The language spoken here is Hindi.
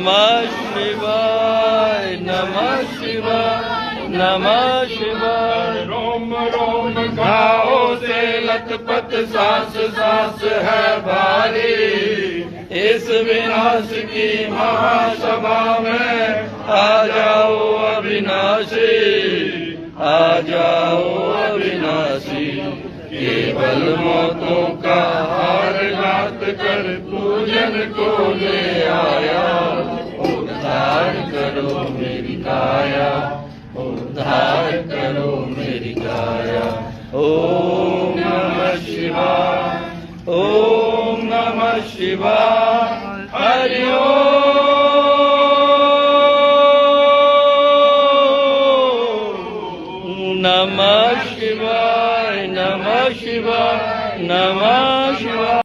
नमः शिवाय नमः शिवाय नमः शिवाय। रोम रोम घावों से लथपथ सांस सांस है भारी, इस विनाश की महासभा में आ जाओ अविनाशी, आ जाओ अविनाशी। केवल मौतों का हार घात कर पूजन को ले आया। उद्धार करो मेरी काया, उद्धार करो मेरी काया। ओम नमः शिवाय, ओम नमः शिवाय। हरि ओम नमः शिवाय, नमः शिवाय, नमः शिवाय।